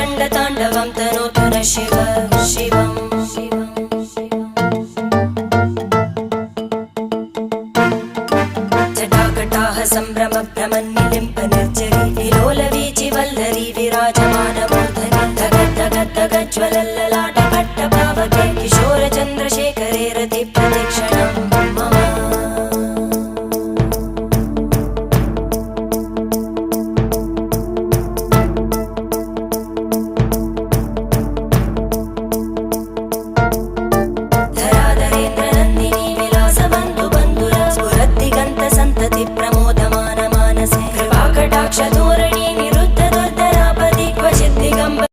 रङ्गताण्डवं तनोतु न शिव शिवम् जटाकटाः सम्भ्रमभ्रमन्निलिम्प निर्जरी विलोलवीचि वल्लरी विराजमानमूर्धनि धगद्धगद्धगज्ज्वलल्ललाट